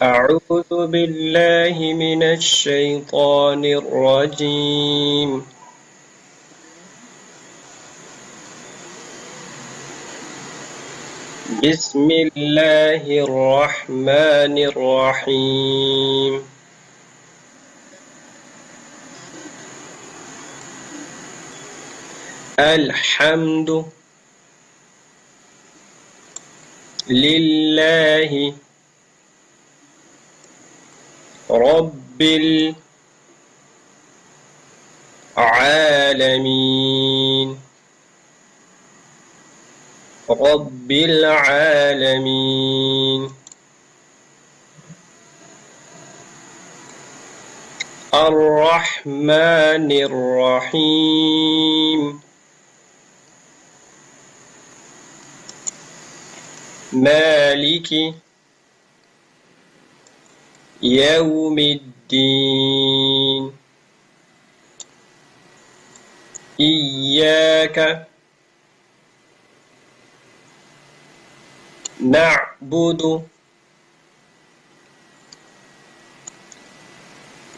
أعوذ بالله من الشيطان الرجيم. بسم الله الرحمن الرحيم. الحمد لله رب العالمين. رب العالمين. الرحمن الرحيم. مالك يوم الدين. إياك نعبد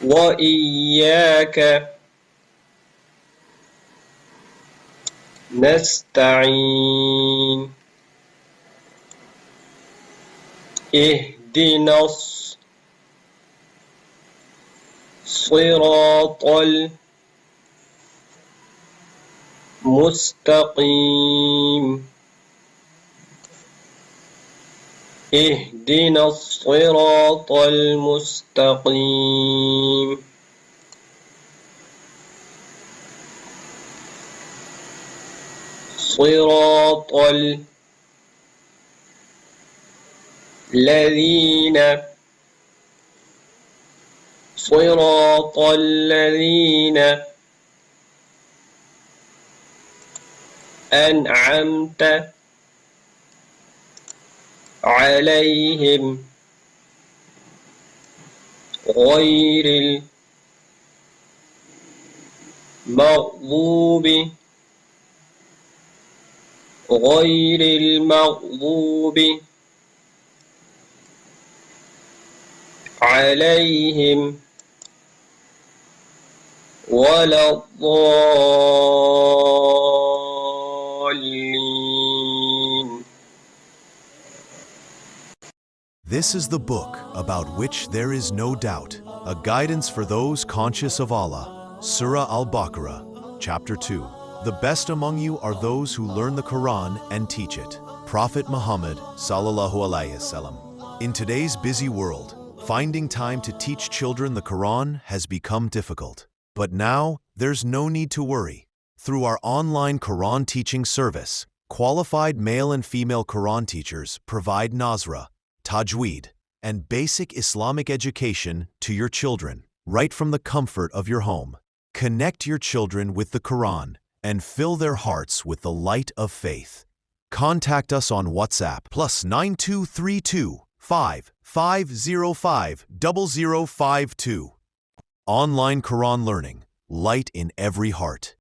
وإياك نستعين. اهدنا الصراط المستقيم. اهدنا الصراط المستقيم. صراط الذين أنعمت عليهم غير المغضوب عليهم ولا الضالين. This is the book about which there is no doubt, a guidance for those conscious of Allah. Surah Al-Baqarah, Chapter 2. The best among you are those who learn the Quran and teach it. Prophet Muhammad sallallahu alaihi wasallam. In today's busy world, finding time to teach children the Quran has become difficult. But now, there's no need to worry. Through our online Quran teaching service, qualified male and female Quran teachers provide Nadhrah, tajweed, and basic Islamic education to your children, right from the comfort of your home. Connect your children with the Quran and fill their hearts with the light of faith. Contact us on WhatsApp +9232 5505 0052. Online Quran learning, light in every heart.